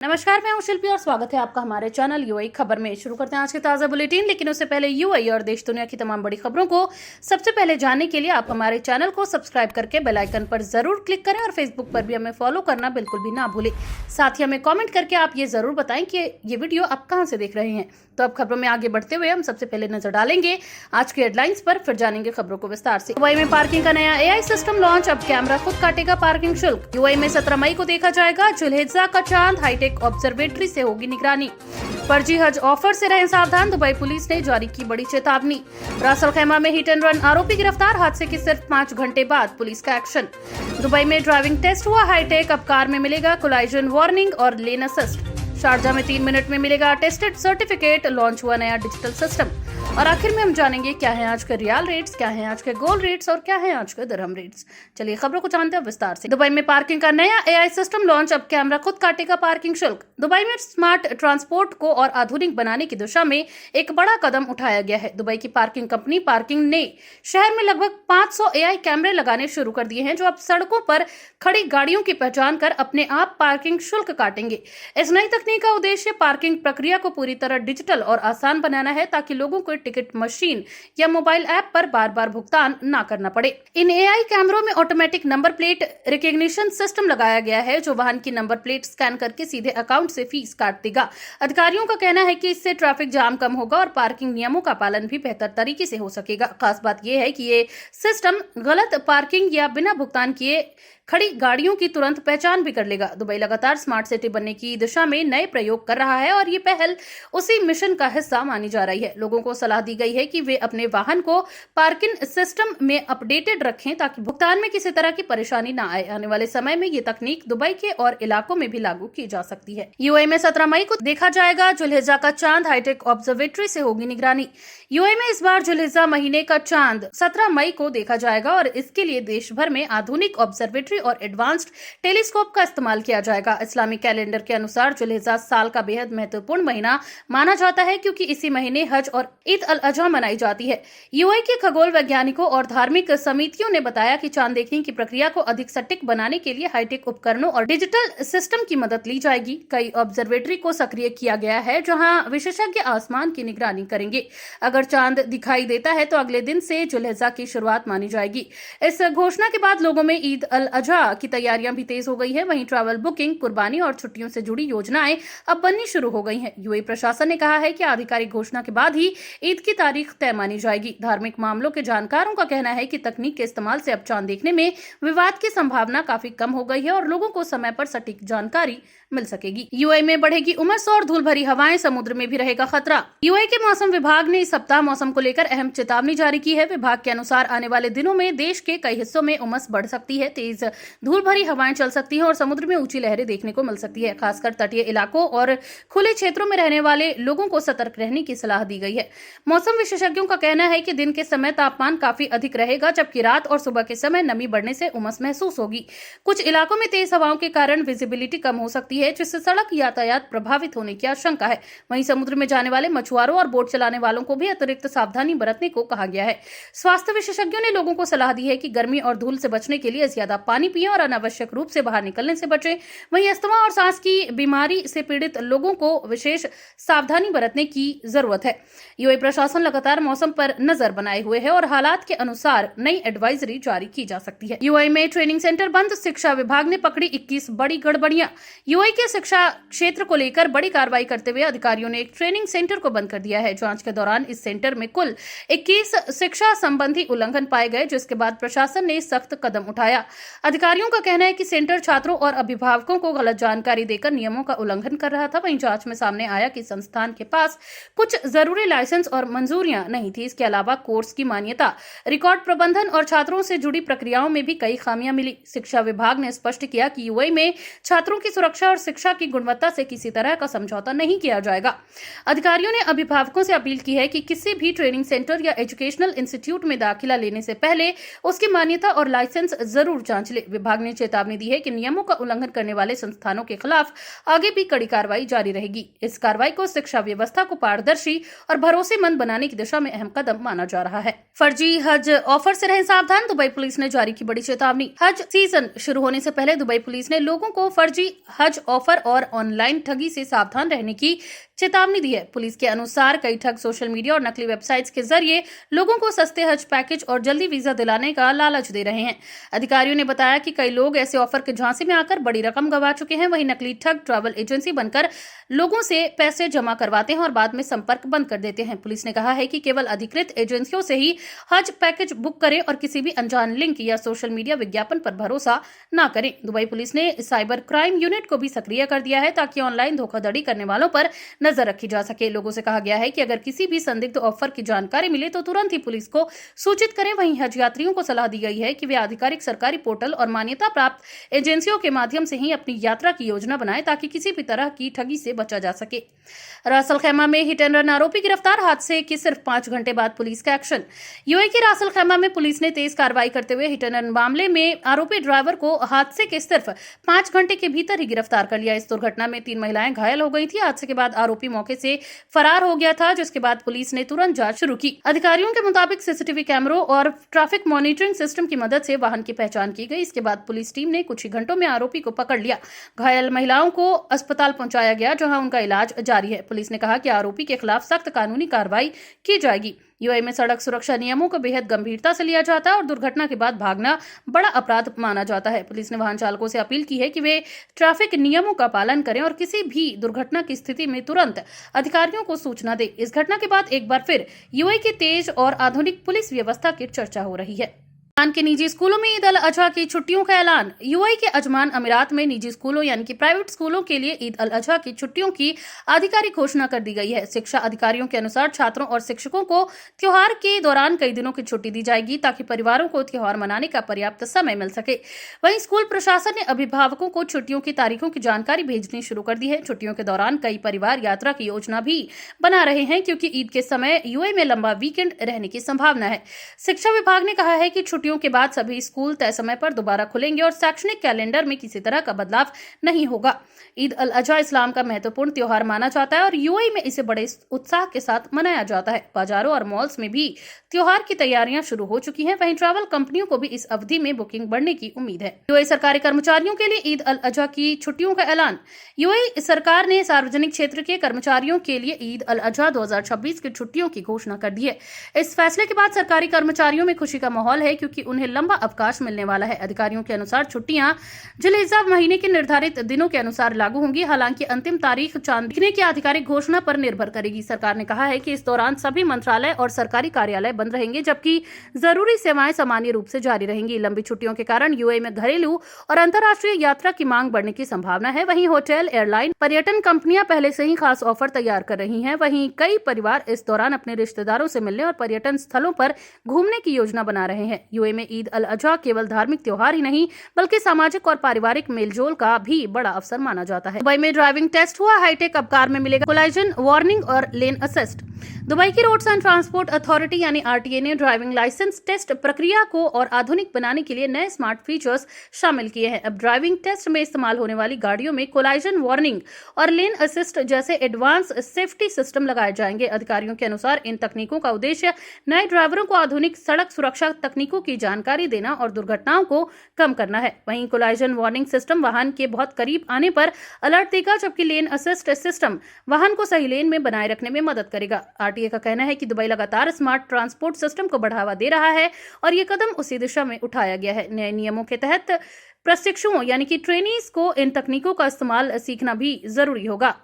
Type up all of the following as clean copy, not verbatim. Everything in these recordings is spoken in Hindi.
नमस्कार, मैं हूं शिल्पी और स्वागत है आपका हमारे चैनल यूआई खबर में। शुरू करते हैं आज के ताज़ा बुलेटिन, लेकिन उससे पहले यूआई और देश दुनिया की तमाम बड़ी खबरों को सबसे पहले जानने के लिए आप हमारे चैनल को सब्सक्राइब करके बेल आइकन पर जरूर क्लिक करें और फेसबुक पर भी हमें फॉलो करना बिल्कुल भी ना भूलें। साथ ही हमें कॉमेंट करके आप ये जरूर बताएं कि ये वीडियो आप कहाँ से देख रहे हैं। तो अब खबरों में आगे बढ़ते हुए हम सबसे पहले नजर डालेंगे आज की हेडलाइंस पर, फिर जानेंगे खबरों को विस्तार से। यूआई में पार्किंग का नया एआई सिस्टम लॉन्च, अब कैमरा खुद काटेगा पार्किंग शुल्क। यूआई में 17 मई को देखा जाएगा जुल्हिज्जा का चांद, हाईटेक ऑब्जर्वेटरी से होगी निगरानी। फर्जी हज ऑफर से रहें सावधान, दुबई पुलिस ने जारी की बड़ी चेतावनी। रासल खैमा में हिट एंड रन, आरोपी गिरफ्तार, हादसे के सिर्फ 5 घंटे बाद पुलिस का एक्शन। दुबई में ड्राइविंग टेस्ट हुआ हाईटेक, अब कार में मिलेगा कोलाइजन वार्निंग और लेन असिस्ट। शारजा में 3 मिनट में मिलेगा टेस्टेड सर्टिफिकेट, लॉन्च हुआ नया डिजिटल सिस्टम। और आखिर में हम जानेंगे क्या है आज के रियाल रेट्स, क्या है आज के गोल्ड रेट्स और क्या है आज के दिरहम रेट्स। चलिए खबरों को जानते हैं विस्तार से। दुबई में पार्किंग का नया एआई सिस्टम लॉन्च, अब कैमरा खुद काटेगा पार्किंग शुल्क। दुबई में स्मार्ट ट्रांसपोर्ट को और आधुनिक बनाने की दिशा में एक बड़ा कदम उठाया गया है। दुबई की पार्किंग कंपनी पार्किंग ने शहर में लगभग 500 एआई कैमरे लगाने शुरू कर दिए हैं, जो अब सड़कों पर खड़ी गाड़ियों की पहचान कर अपने आप पार्किंग शुल्क काटेंगे। इस नई तकनीक का उद्देश्य पार्किंग प्रक्रिया को पूरी तरह डिजिटल और आसान बनाना है, ताकि लोगों को टिकट मशीन या मोबाइल ऐप पर बार बार भुगतान न करना पड़े। इन एआई कैमरों में automatic number plate recognition system लगाया गया है, जो वाहन की नंबर प्लेट स्कैन करके सीधे अकाउंट से फीस काट देगा। अधिकारियों का कहना है कि इससे ट्रैफिक जाम कम होगा और पार्किंग नियमों का पालन भी बेहतर तरीके से हो सकेगा। खास बात यह है कि ये सिस्टम गलत पार्किंग या बिना भुगतान किए खड़ी गाड़ियों की तुरंत पहचान भी कर लेगा। दुबई लगातार स्मार्ट सिटी बनने की दिशा में नए प्रयोग कर रहा है और ये पहल उसी मिशन का हिस्सा मानी जा रही है। लोगों को सलाह दी गई है कि वे अपने वाहन को पार्किंग सिस्टम में अपडेटेड रखें, ताकि भुगतान में किसी तरह की परेशानी न आए। आने वाले समय में ये तकनीक दुबई के और इलाकों में भी लागू की जा सकती है। यूएई में 17 मई को देखा जाएगा जुल्हिज्जा का चांद, हाईटेक ऑब्जर्वेटरी से होगी निगरानी। यूएई में इस बार जुल्हिज्जा महीने का चांद 17 मई को देखा जाएगा और इसके लिए देश भर में आधुनिक ऑब्जर्वेटरी और एडवांस्ड टेलीस्कोप का इस्तेमाल किया जाएगा। इस्लामिक कैलेंडर के अनुसार जुल्हिज्जा साल का बेहद महत्वपूर्ण महीना माना जाता है, क्योंकि इसी महीने हज और ईद अल अजहा मनाई जाती है। यूएई के खगोल वैज्ञानिकों और धार्मिक समितियों ने बताया कि चांद देखने की प्रक्रिया को अधिक सटीक बनाने के लिए हाईटेक उपकरणों और डिजिटल सिस्टम की मदद ली जाएगी। कई ऑब्जर्वेटरी को सक्रिय किया गया है, जहां विशेषज्ञ आसमान की निगरानी करेंगे। अगर चांद दिखाई देता है तो अगले दिन से जुल्हिज्जा की शुरुआत मानी जाएगी। इस घोषणा के बाद लोगों में ईद अल अजहा की तैयारियां भी तेज हो गई है। वहीं ट्रैवल बुकिंग, कुर्बानी और छुट्टियों से जुड़ी योजनाएं अब बननी शुरू हो गई हैं। यूएई प्रशासन ने कहा है कि आधिकारिक घोषणा के बाद ही ईद की तारीख तय मानी जाएगी। धार्मिक मामलों के जानकारों का कहना है कि तकनीक के इस्तेमाल से अब चांद देखने में विवाद की संभावना काफी कम हो गई है और लोगों को समय पर सटीक जानकारी मिल सकेगी। यूएई में बढ़ेगी उमस और धूल भरी हवाएं, समुद्र में भी रहेगा खतरा। यूएई के मौसम विभाग ने इस सप्ताह मौसम को लेकर अहम चेतावनी जारी की है। विभाग के अनुसार आने वाले दिनों में देश के कई हिस्सों में उमस बढ़ सकती है, तेज धूल भरी हवाएं चल सकती हैं और समुद्र में ऊंची लहरें देखने को मिल सकती है। खासकर तटीय इलाकों और खुले क्षेत्रों में रहने वाले लोगों को सतर्क रहने की सलाह दी गई है। मौसम विशेषज्ञों का कहना है कि दिन के समय तापमान काफी अधिक रहेगा, जबकि रात और सुबह के समय नमी बढ़ने से उमस महसूस होगी। कुछ इलाकों में तेज हवाओं के कारण विजिबिलिटी कम हो सकती है, जिससे सड़क यातायात प्रभावित होने की आशंका है। वहीं समुद्र में जाने वाले मछुआरों और बोट चलाने वालों को भी अतिरिक्त सावधानी बरतने को कहा गया है। स्वास्थ्य विशेषज्ञों ने लोगों को सलाह दी है कि गर्मी और धूल से बचने के लिए ज्यादा पानी पिएं और अनावश्यक रूप से बाहर निकलने से बचें। वहीं अस्थमा और सांस की बीमारी से पीड़ित लोगों को विशेष सावधानी बरतने की जरूरत है। यूएई प्रशासन लगातार मौसम पर नजर बनाए हुए है और हालात के अनुसार नई एडवाइजरी जारी की जा सकती है। यूएई में ट्रेनिंग सेंटर बंद, शिक्षा विभाग ने पकड़ी 21 बड़ी गड़बड़ियां। यूएई के शिक्षा क्षेत्र को लेकर बड़ी कार्रवाई करते हुए अधिकारियों ने एक ट्रेनिंग सेंटर को बंद कर दिया है। जांच के दौरान इस सेंटर में कुल 21 शिक्षा संबंधी उल्लंघन पाए गए, जिसके बाद प्रशासन ने सख्त कदम उठाया। अधिकारियों का कहना है कि सेंटर छात्रों और अभिभावकों को गलत जानकारी देकर नियमों का उल्लंघन कर रहा था। वहीं जांच में सामने आया कि संस्थान के पास कुछ जरूरी लाइसेंस और मंजूरियां नहीं थी। इसके अलावा कोर्स की मान्यता, रिकॉर्ड प्रबंधन और छात्रों से जुड़ी प्रक्रियाओं में भी कई खामियां मिली। शिक्षा विभाग ने स्पष्ट किया कि यूएई में छात्रों की सुरक्षा और शिक्षा की गुणवत्ता से किसी तरह का समझौता नहीं किया जाएगा। अधिकारियों ने अभिभावकों से अपील की है कि किसी भी ट्रेनिंग सेंटर या एजुकेशनल इंस्टीट्यूट में दाखिला लेने से पहले उसकी मान्यता और लाइसेंस जरूर जांच ले। विभाग ने चेतावनी दी है कि नियमों का उल्लंघन करने वाले संस्थानों के खिलाफ आगे भी कड़ी कार्रवाई जारी रहेगी। इस कार्रवाई को शिक्षा व्यवस्था को पारदर्शी और भरोसेमंद बनाने की दिशा में अहम कदम माना जा रहा है। फर्जी हज ऑफर से रहें सावधान, दुबई पुलिस ने जारी की बड़ी चेतावनी। हज सीजन शुरू होने से पहले दुबई पुलिस ने लोगों को फर्जी हज ऑफर और ऑनलाइन ठगी से सावधान रहने की चेतावनी दी है। पुलिस के अनुसार कई ठग सोशल मीडिया और नकली वेबसाइट्स के जरिए लोगों को सस्ते हज पैकेज और जल्दी वीजा दिलाने का लालच दे रहे हैं। अधिकारियों ने बताया कि कई लोग ऐसे ऑफर के झांसे में आकर बड़ी रकम गंवा चुके हैं। वहीं नकली ठग ट्रैवल एजेंसी बनकर लोगों से पैसे जमा करवाते हैं और बाद में संपर्क बंद कर देते हैं। पुलिस ने कहा है कि केवल अधिकृत एजेंसियों से ही हज पैकेज बुक करें और किसी भी अनजान लिंक या सोशल मीडिया विज्ञापन पर भरोसा न करें। दुबई पुलिस ने साइबर क्राइम यूनिट को भी सक्रिय कर दिया है ताकि ऑनलाइन धोखाधड़ी करने वालों पर नजर रखी जा सके। लोगों से कहा गया है कि अगर किसी भी संदिग्ध ऑफर की जानकारी मिले तो तुरंत ही पुलिस को सूचित करें। वहीं हज यात्रियों को सलाह दी गई है कि वे आधिकारिक सरकारी पोर्टल और मान्यता प्राप्त एजेंसियों के माध्यम से ही अपनी यात्रा की योजना बनाएं ताकि किसी भी तरह की ठगी से बचा जा सके। रासल खैमा में हिट एंड रन आरोपी गिरफ्तार। हादसे के सिर्फ 5 घंटे बाद पुलिस का एक्शन। यूएई के रासल खैमा में पुलिस ने तेज कार्रवाई करते हुए हिट एंड रन मामले में आरोपी ड्राइवर को हादसे के सिर्फ 5 घंटे के भीतर ही गिरफ्तार कर लिया। इस दुर्घटना में 3 महिलाएं घायल हो गई थी। हादसे के बाद आरोपी मौके से फरार हो गया था, जिसके बाद पुलिस ने तुरंत जांच शुरू की। अधिकारियों के मुताबिक सीसीटीवी कैमरों और ट्रैफिक मॉनिटरिंग सिस्टम की मदद से वाहन की पहचान की गई। इसके बाद पुलिस टीम ने कुछ ही घंटों में आरोपी को पकड़ लिया। घायल महिलाओं को अस्पताल पहुंचाया गया, जहां उनका इलाज जारी है। पुलिस ने कहा कि आरोपी के खिलाफ सख्त कानूनी कार्रवाई की जाएगी। यूएई में सड़क सुरक्षा नियमों को बेहद गंभीरता से लिया जाता है और दुर्घटना के बाद भागना बड़ा अपराध माना जाता है। पुलिस ने वाहन चालकों से अपील की है कि वे ट्रैफिक नियमों का पालन करें और किसी भी दुर्घटना की स्थिति में तुरंत अधिकारियों को सूचना दें। इस घटना के बाद एक बार फिर यूएई की तेज और आधुनिक पुलिस व्यवस्था की चर्चा हो रही है। ईरान के निजी स्कूलों में ईद अल अजहा की छुट्टियों का ऐलान। यूएई के अजमान अमीरात में निजी स्कूलों यानी कि प्राइवेट स्कूलों के लिए ईद अल अजहा की छुट्टियों की आधिकारिक घोषणा कर दी गई है। शिक्षा अधिकारियों के अनुसार छात्रों और शिक्षकों को त्योहार के दौरान कई दिनों की छुट्टी दी जाएगी ताकि परिवारों को त्योहार मनाने का पर्याप्त समय मिल सके। वहीं स्कूल प्रशासन ने अभिभावकों को छुट्टियों की तारीखों की जानकारी भेजनी शुरू कर दी है। छुट्टियों के दौरान कई परिवार यात्रा की योजना भी बना रहे हैं क्योंकि ईद के समय यूएई में लंबा वीकेंड रहने की संभावना है। शिक्षा विभाग ने कहा है कि छुट्टियों के बाद सभी स्कूल तय समय पर दोबारा खुलेंगे और शैक्षणिक कैलेंडर में किसी तरह का बदलाव नहीं होगा। ईद अल अजहा इस्लाम का महत्वपूर्ण त्योहार माना जाता है और यूएई में इसे बड़े उत्साह के साथ मनाया जाता है। बाजारों और मॉल्स में भी त्योहार की तैयारियां शुरू हो चुकी हैं। वहीं ट्रैवल कंपनियों को भी इस अवधि में बुकिंग बढ़ने की उम्मीद है। यूएई सरकारी कर्मचारियों के लिए ईद अल अजहा की छुट्टियों का ऐलान। यूएई सरकार ने सार्वजनिक क्षेत्र के कर्मचारियों के लिए ईद अल अजहा 2026 की छुट्टियों की घोषणा कर दी है। इस फैसले के बाद सरकारी कर्मचारियों में खुशी का माहौल है क्योंकि उन्हें लंबा अवकाश मिलने वाला है। अधिकारियों के अनुसार छुट्टियां जिलहिज्जा महीने के निर्धारित दिनों के अनुसार लागू होंगी। हालांकि अंतिम तारीख चांद दिखने की आधिकारिक घोषणा पर निर्भर करेगी। सरकार ने कहा है कि इस दौरान सभी मंत्रालय और सरकारी कार्यालय बंद रहेंगे जबकि जरूरी सेवाएं सामान्य रूप से जारी रहेंगी। लंबी छुट्टियों के कारण यूएई में घरेलू और अंतर्राष्ट्रीय यात्रा की मांग बढ़ने की संभावना है। वहीं होटल, एयरलाइन, पर्यटन कंपनियां पहले से ही खास ऑफर तैयार कर रही हैं। वहीं कई परिवार इस दौरान अपने रिश्तेदारों से मिलने और पर्यटन स्थलों पर घूमने की योजना बना रहे हैं। यूएई में ईद अल अजहा केवल धार्मिक त्योहार ही नहीं बल्कि सामाजिक और पारिवारिक मेलजोल का भी बड़ा अवसर माना जाता है। दुबई में ड्राइविंग टेस्ट हुआ। हाईटेक अब कार में मिलेगा कोलाइजन वार्निंग और लेन असिस्ट। दुबई की रोड्स एंड ट्रांसपोर्ट अथॉरिटी यानी आरटीए ने ड्राइविंग लाइसेंस टेस्ट प्रक्रिया को और आधुनिक बनाने के लिए नए स्मार्ट फीचर्स शामिल किए हैं। अब ड्राइविंग टेस्ट में इस्तेमाल होने वाली गाड़ियों में कोलाइजन वार्निंग और लेन असिस्ट जैसे एडवांस सेफ्टी सिस्टम लगाए जाएंगे। अधिकारियों के अनुसार इन तकनीकों का उद्देश्य नए ड्राइवरों को आधुनिक सड़क सुरक्षा तकनीकों की जानकारी देना और दुर्घटनाओं को कम करना है। वहीं कोलाइजन वार्निंग सिस्टम वाहन के बहुत करीब आने पर अलर्ट देगा, जबकि लेन असिस्ट सिस्टम वाहन को सही लेन में बनाए रखने में मदद करेगा। आरटीए का कहना है कि दुबई लगातार स्मार्ट ट्रांसपोर्ट सिस्टम को बढ़ावा दे रहा है और ये कदम उसी दिशा में उठाया गया है। नए नियमों के तहत प्रशिक्षुओं यानी कि ट्रेनीज को इन तकनीकों का इस्तेमाल सीखना भी जरूरी होगा।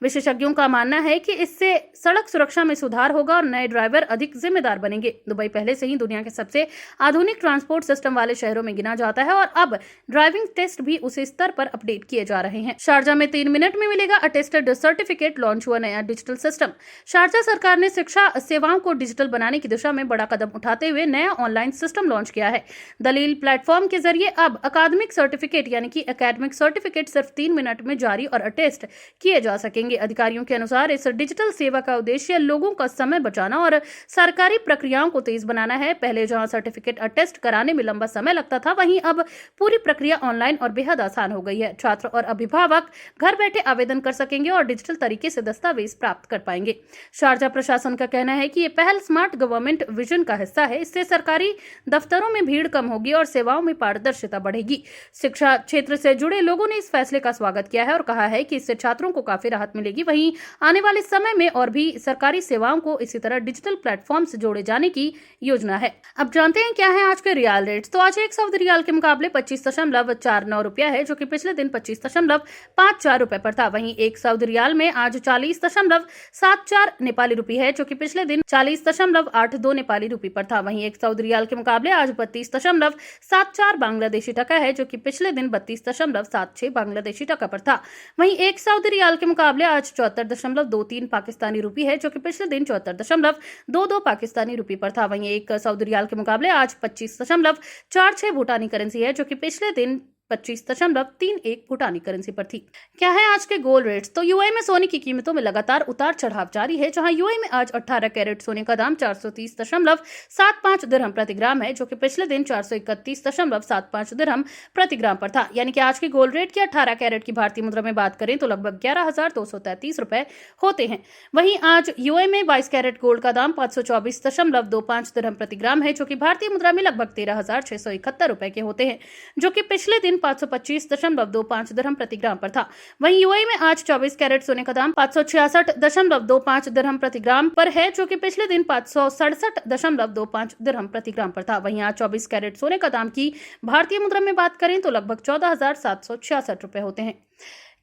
विशेषज्ञों का मानना है कि इससे सड़क सुरक्षा में सुधार होगा और नए ड्राइवर अधिक जिम्मेदार बनेंगे। दुबई पहले से ही दुनिया के सबसे आधुनिक ट्रांसपोर्ट सिस्टम वाले शहरों में गिना जाता है और अब ड्राइविंग टेस्ट भी उसी स्तर पर अपडेट किए जा रहे हैं। शारजा में 3 मिनट में मिलेगा अटेस्टेड सर्टिफिकेट। लॉन्च हुआ नया डिजिटल सिस्टम। शारजा सरकार ने शिक्षा सेवाओं को डिजिटल बनाने की दिशा में बड़ा कदम उठाते हुए नया ऑनलाइन सिस्टम लॉन्च किया है। दलील प्लेटफॉर्म के जरिए अब अकादमिक सर्टिफिकेट यानी कि एकेडमिक सर्टिफिकेट सिर्फ 3 मिनट में जारी और अटेस्ट किए जा सकेंगे। अधिकारियों के अनुसार इस डिजिटल सेवा का उद्देश्य लोगों का समय बचाना और सरकारी प्रक्रियाओं को तेज बनाना है। पहले जहां सर्टिफिकेट अटेस्ट कराने में लंबा समय लगता था, वहीं अब पूरी प्रक्रिया ऑनलाइन और बेहद आसान हो गई है। छात्र और अभिभावक घर बैठे आवेदन कर सकेंगे और डिजिटल तरीके से दस्तावेज प्राप्त कर पाएंगे। शारजा प्रशासन का कहना है कि ये पहल स्मार्ट गवर्नमेंट विजन का हिस्सा है। इससे सरकारी दफ्तरों में भीड़ कम होगी और सेवाओं में पारदर्शिता बढ़ेगी। शिक्षा क्षेत्र से जुड़े लोगों ने इस फैसले का स्वागत किया है और कहा है कि इससे छात्रों को काफी राहत मिलेगी। वहीं आने वाले समय में और भी सरकारी सेवाओं को इसी तरह डिजिटल प्लेटफॉर्म से जोड़े जाने की योजना है। अब जानते हैं क्या है आज के रियाल रेट्स। तो आज एक सऊदी रियाल के मुकाबले 25.49 रुपया है, जो कि पिछले दिन 25.54 रुपए पर था। वहीं एक सऊदी रियाल में आज 40.74 नेपाली रुपए है, जो कि पिछले दिन 40.82 नेपाली रुपए पर था। वहीं एक सऊदी रियाल के मुकाबले आज 32.74 बांग्लादेशी टका है, जो कि पिछले दिन 32.76 बांग्लादेशी टका पर था। वहीं एक सऊदी रियाल के मुकाबले आज 74.23 पाकिस्तानी रुपए है, जो कि पिछले दिन 74.22 पाकिस्तानी रुपए पर था। वहीं एक सऊदी रियाल के मुकाबले आज 25.46 भूटानी करेंसी है, जो कि पिछले दिन 25.31 भूटानी करेंसी पर थी। क्या है आज के गोल्ड रेट्स। तो यूएई में सोने की कीमतों में लगातार उतार चढ़ाव जारी है, जहां यूएई में आज 18 कैरेट सोने का दाम 430.75 दिरहम प्रति ग्राम है, जो कि पिछले दिन 431.75 दिरहम प्रति ग्राम पर था। यानी कि आज के गोल्ड रेट की 18 कैरेट की भारतीय मुद्रा में बात करें तो लगभग 11,233 रुपए होते हैं। वहीं आज यूएई में 22 कैरेट गोल्ड का दाम 524.25 दिरहम प्रति ग्राम है, जो कि भारतीय मुद्रा में लगभग 13,671 रुपए के होते हैं, जो कि पिछले दिन 525.25 दिरहम प्रति ग्राम पर था। वहीं यूएई में आज 24 कैरेट सोने का दाम 566.25 दिरहम प्रति ग्राम पर है, जो कि पिछले दिन 567.25 दिरहम प्रति ग्राम पर था। वहीं आज 24 कैरेट सोने का दाम की भारतीय मुद्रा में बात करें तो लगभग 14,766 रुपए होते हैं।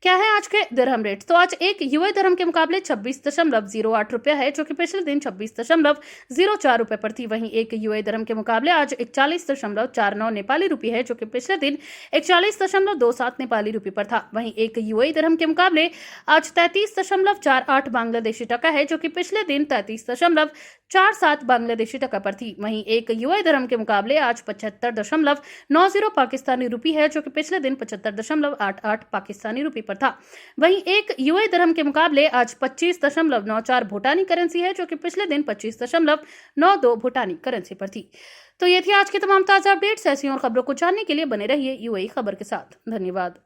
क्या है आज के दिरहम रेट। तो आज एक यूएई दिरहम के मुकाबले 26.08 रुपया है, जो कि पिछले दिन 26.04 रुपए पर थी। वहीं एक यूएई दिरहम के मुकाबले आज 41.49 नेपाली रुपये है, जो कि पिछले दिन 41.27 नेपाली रुपये पर था। वहीं एक यूएई दिरहम के मुकाबले आज 33.48 बांग्लादेशी टका है, जो कि पिछले दिन 33.47 बांग्लादेशी टका पर थी। वहीं एक यूएई दिरहम के मुकाबले आज 75.90 पाकिस्तानी रुपये है, जो कि पिछले दिन 75.88 पाकिस्तानी रुपये पर था। वहीं एक यूएई दिरहम के मुकाबले आज 25.94 भूटानी करेंसी है, जो कि पिछले दिन 25.92 भूटानी करेंसी पर थी। तो ये थी आज की तमाम ताजा अपडेट्स। ऐसी और खबरों को जानने के लिए बने रहिए यूएई खबर के साथ। धन्यवाद।